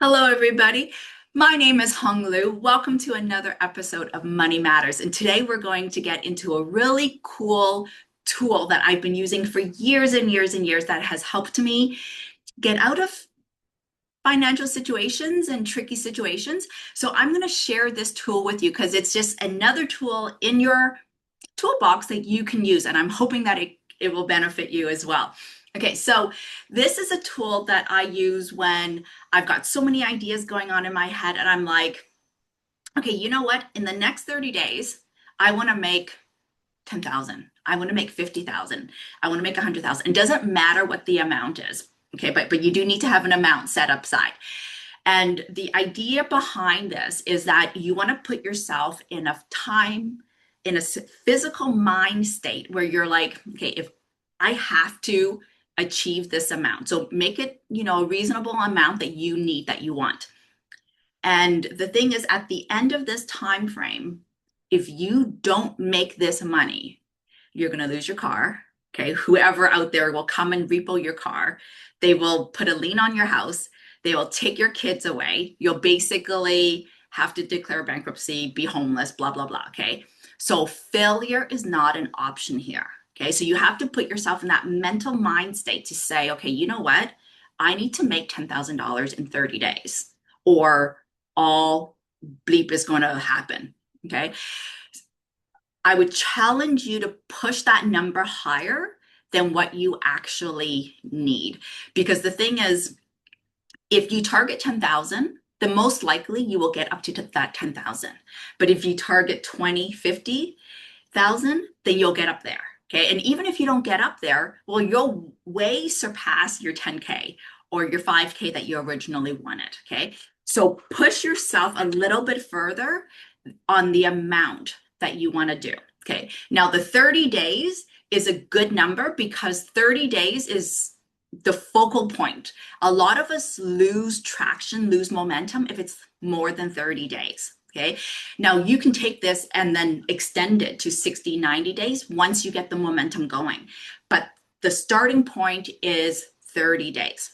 Hello, everybody. My name is Hung Lu. Welcome to another episode of Money Matters. And today we're going to get into a really cool tool that I've been using for years and years and years that has helped me get out of financial situations and tricky situations. So I'm going to share this tool with you because it's just another tool in your toolbox that you can use. And I'm hoping that it will benefit you as well. Okay, so this is a tool that I use when I've got so many ideas going on in my head and I'm like, okay, you know what? In the next 30 days, I want to make 10,000. I want to make 50,000. I want to make 100,000. It doesn't matter what the amount is. Okay, but you do need to have an amount set aside. And the idea behind this is that you want to put yourself in a time, in a physical mind state where you're like, okay, if I have to achieve this amount. So make it, a reasonable amount that you need, that you want. And the thing is, at the end of this time frame, if you don't make this money, you're going to lose your car. Okay. Whoever out there will come and repo your car. They will put a lien on your house. They will take your kids away. You'll basically have to declare bankruptcy, be homeless, blah, blah, blah. Okay. So failure is not an option here. Okay. So you have to put yourself in that mental mind state to say, okay, you know what? I need to make $10,000 in 30 days or all bleep is going to happen. Okay. I would challenge you to push that number higher than what you actually need. Because the thing is, if you target 10,000, then most likely you will get up to that 10,000. But if you target 20, 50,000, then you'll get up there. Okay. And even if you don't get up there, well, you'll way surpass your 10K or your 5K that you originally wanted. Okay. So push yourself a little bit further on the amount that you want to do. Okay. Now, the 30 days is a good number because 30 days is the focal point. A lot of us lose traction, lose momentum if it's more than 30 days. Okay. Now you can take this and then extend it to 60, 90 days once you get the momentum going. But the starting point is 30 days.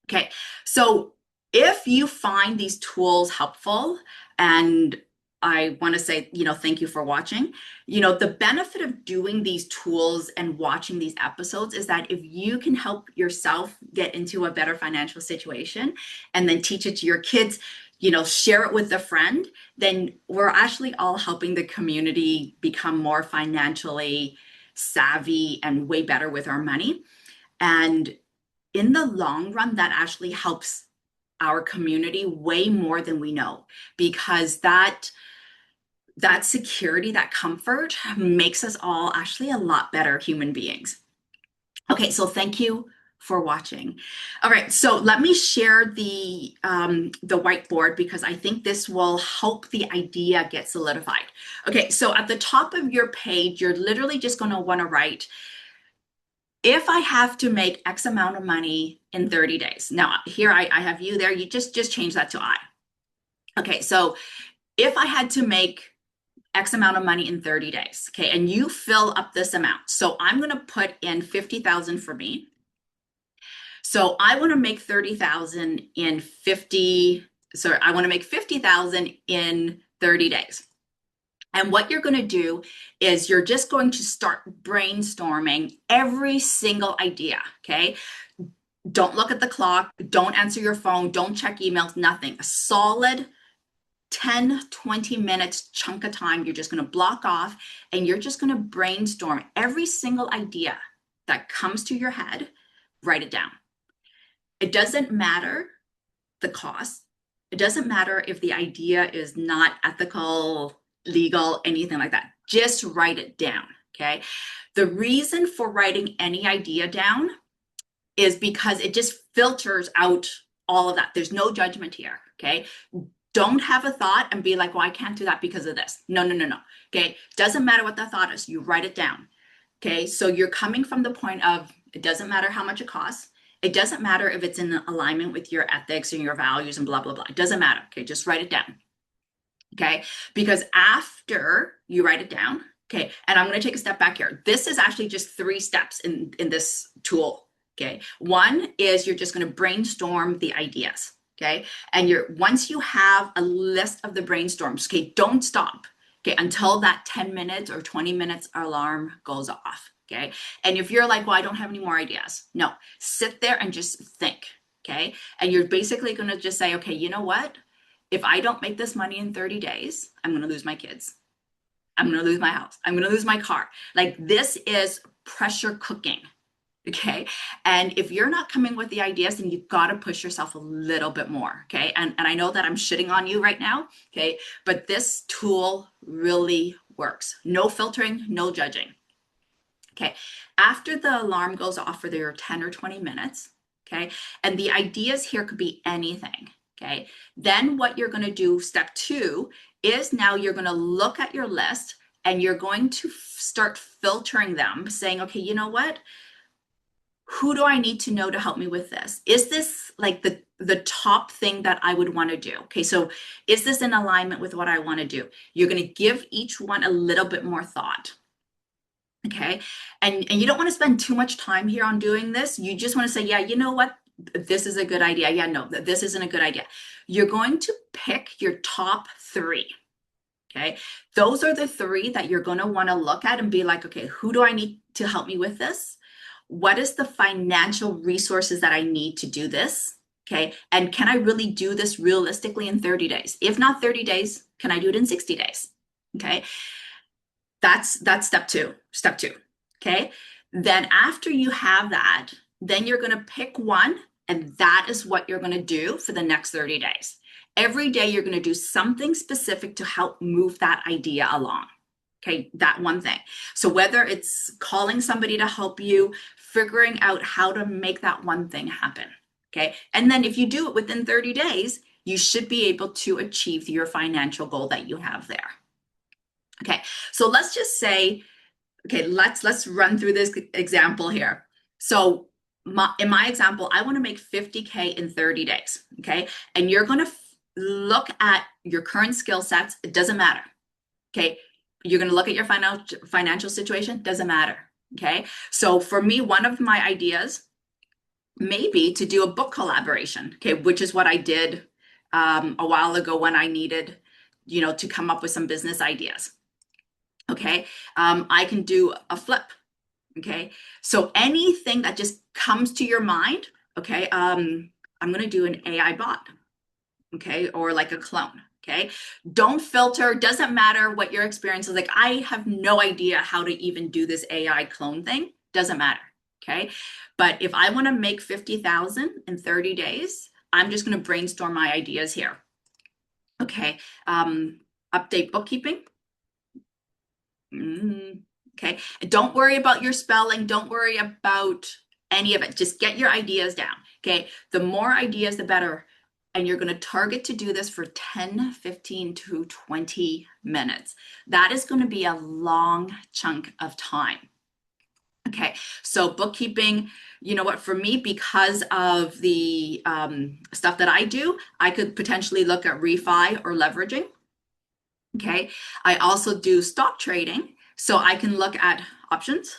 Okay. So if you find these tools helpful, and I want to say, thank you for watching. The benefit of doing these tools and watching these episodes is that if you can help yourself get into a better financial situation and then teach it to your kids, share it with a friend, then we're actually all helping the community become more financially savvy and way better with our money. And in the long run, that actually helps our community way more than we know, because that security, that comfort makes us all actually a lot better human beings. Okay, so thank you for watching. All right, so let me share the whiteboard because I think this will help the idea get solidified. Okay, so at the top of your page, you're literally just going to want to write, if I have to make X amount of money in 30 days. Now, here I have you there. You just change that to I. Okay, so if I had to make X amount of money in 30 days, okay, and you fill up this amount. So I'm going to put in 50,000 for me. So I want to make 30,000 in 50. Sorry, I want to make 50,000 in 30 days. And what you're going to do is you're just going to start brainstorming every single idea, okay? Don't look at the clock, don't answer your phone, don't check emails, nothing. A solid 10, 20 minutes chunk of time you're just going to block off, and you're just going to brainstorm every single idea that comes to your head. Write it down. It doesn't matter the cost. It doesn't matter if the idea is not ethical, legal, anything like that. Just write it down, okay? The reason for writing any idea down is because it just filters out all of that. There's no judgment here, okay? Don't have a thought and be like, well, I can't do that because of this. No, no, no, no, okay? Doesn't matter what the thought is. You write it down, okay? So you're coming from the point of, it doesn't matter how much it costs. It doesn't matter if it's in alignment with your ethics and your values and blah, blah, blah. It doesn't matter, okay? Just write it down, okay? Because after you write it down, okay, and I'm going to take a step back here. This is actually just 3 steps in this tool, okay? One is you're just going to brainstorm the ideas, Okay. And once you have a list of the brainstorms, okay, don't stop. Okay, until that 10 minutes or 20 minutes alarm goes off. Okay. And if you're like, well, I don't have any more ideas. No, sit there and just think. Okay. And you're basically going to just say, okay, you know what? If I don't make this money in 30 days, I'm going to lose my kids. I'm going to lose my house. I'm going to lose my car. Like, this is pressure cooking. Okay. And if you're not coming with the ideas, then you've got to push yourself a little bit more. Okay. And I know that I'm shitting on you right now. Okay. But this tool really works. No filtering, no judging. Okay. After the alarm goes off for their 10 or 20 minutes, okay, and the ideas here could be anything. Okay. Then what you're going to do, step 2, is now you're going to look at your list and you're going to start filtering them, saying, okay, you know what? Who do I need to know to help me with this? Is this like the top thing that I would want to do? Okay, so is this in alignment with what I want to do? You're going to give each one a little bit more thought. Okay, and you don't want to spend too much time here on doing this. You just want to say, yeah, you know what? This is a good idea. Yeah, no, this isn't a good idea. You're going to pick your top 3. Okay, those are the 3 that you're going to want to look at and be like, okay, who do I need to help me with this? What is the financial resources that I need to do this? Okay, and can I really do this realistically in 30 days? If not 30 days, can I do it in 60 days? Okay, that's step 2. Step 2. Okay, then after you have that, then you're going to pick one, and that is what you're going to do for the next 30 days. Every day you're going to do something specific to help move that idea along. Okay, that one thing. So whether it's calling somebody to help you, figuring out how to make that one thing happen. Okay, and then if you do it within 30 days, you should be able to achieve your financial goal that you have there. Okay, so let's just say, okay, let's run through this example here. So in my example, I want to make 50K in 30 days. Okay, and you're going to look at your current skill sets. It doesn't matter. Okay, you're going to look at your financial situation. Doesn't matter. Okay, so for me, one of my ideas may be to do a book collaboration. Okay, which is what I did a while ago when I needed, to come up with some business ideas. Okay, I can do a flip. Okay, so anything that just comes to your mind. Okay, I'm going to do an AI bot. Okay, or like a clone. Okay, don't filter. Doesn't matter what your experience is like. I have no idea how to even do this AI clone thing. Doesn't matter. Okay, but if I want to make 50,000 in 30 days, I'm just going to brainstorm my ideas here. Okay, update bookkeeping. Okay, don't worry about your spelling. Don't worry about any of it. Just get your ideas down. Okay, the more ideas, the better. And you're going to target to do this for 10, 15 to 20 minutes. That is going to be a long chunk of time. Okay, so bookkeeping, you know what, for me, because of the stuff that I do, I could potentially look at refi or leveraging. Okay, I also do stock trading, so I can look at options,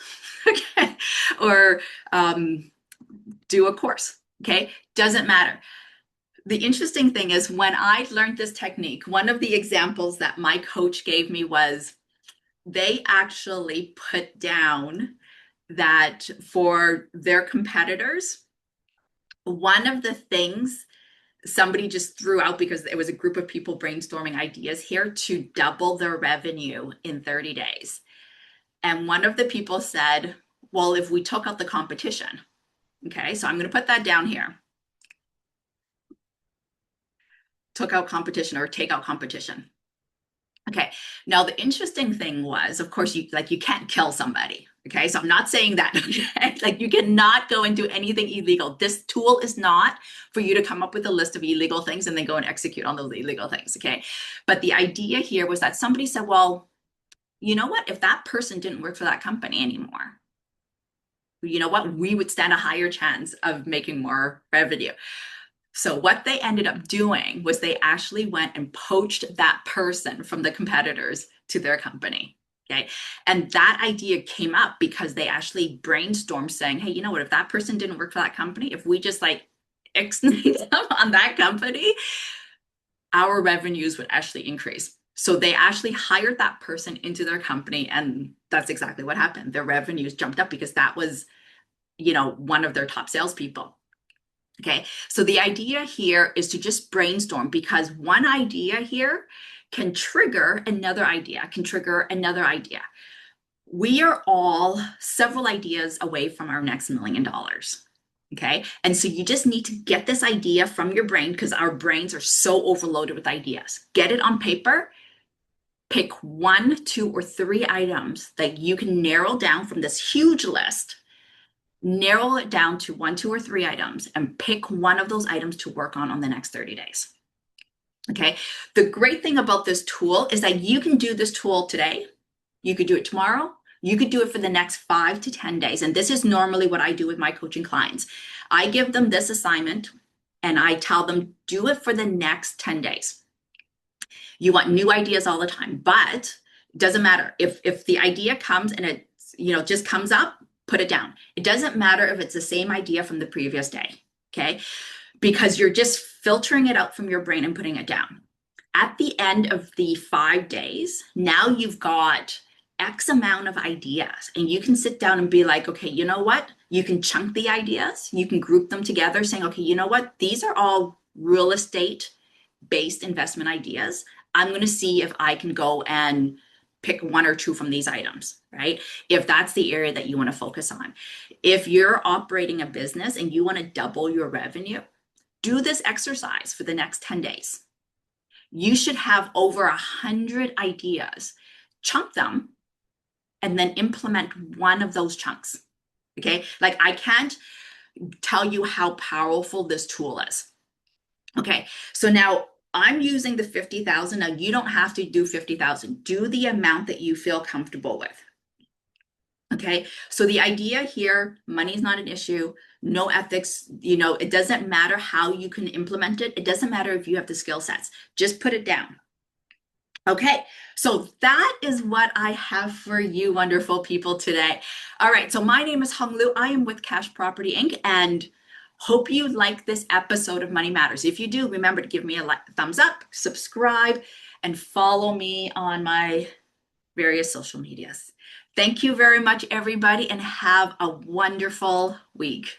okay, or do a course. Okay, doesn't matter. The interesting thing is, when I learned this technique, one of the examples that my coach gave me was they actually put down that for their competitors, one of the things somebody just threw out, because it was a group of people brainstorming ideas here, to double their revenue in 30 days. And one of the people said, well, if we took out the competition. Okay, so I'm going to put that down here. Took out competition, or take out competition. Okay, now the interesting thing was, of course, you can't kill somebody. Okay, so I'm not saying that. Okay? Like, you cannot go and do anything illegal. This tool is not for you to come up with a list of illegal things and then go and execute on those illegal things. Okay, but the idea here was that somebody said, well, you know what, if that person didn't work for that company anymore, you know what, we would stand a higher chance of making more revenue. So what they ended up doing was they actually went and poached that person from the competitors to their company. Okay, and that idea came up because they actually brainstormed saying, hey, you know what, if that person didn't work for that company, if we just ixnay them on that company, our revenues would actually increase. So they actually hired that person into their company, and that's exactly what happened. Their revenues jumped up because that was, one of their top salespeople. Okay, so the idea here is to just brainstorm, because one idea here can trigger another idea, can trigger another idea. We are all several ideas away from our next $1 million. Okay, and so you just need to get this idea from your brain, because our brains are so overloaded with ideas. Get it on paper. Pick 1, 2, or 3 items that you can narrow down from this huge list. Narrow it down to 1, 2, or 3 items and pick one of those items to work on the next 30 days. Okay. The great thing about this tool is that you can do this tool today. You could do it tomorrow. You could do it for the next 5 to 10 days. And this is normally what I do with my coaching clients. I give them this assignment and I tell them, do it for the next 10 days. You want new ideas all the time, but it doesn't matter. If the idea comes and it, just comes up, put it down. It doesn't matter if it's the same idea from the previous day, okay? Because you're just filtering it out from your brain and putting it down. At the end of the 5 days, now you've got X amount of ideas, and you can sit down and be like, okay, you know what? You can chunk the ideas. You can group them together saying, okay, you know what? These are all real estate based investment ideas. I'm going to see if I can go and pick 1 or 2 from these items, right? If that's the area that you want to focus on. If you're operating a business and you want to double your revenue, do this exercise for the next 10 days. You should have over 100 ideas. Chunk them and then implement one of those chunks. Okay? Like, I can't tell you how powerful this tool is. Okay, so now I'm using the 50,000. Now you don't have to do 50,000. Do the amount that you feel comfortable with. Okay, so the idea here, money is not an issue, no ethics, it doesn't matter how you can implement it. It doesn't matter if you have the skill sets, just put it down. Okay, so that is what I have for you wonderful people today. All right, so my name is Hung Lu. I am with Cash Property Inc. and hope you like this episode of Money Matters. If you do, remember to give me a thumbs up, subscribe, and follow me on my various social medias. Thank you very much, everybody, and have a wonderful week.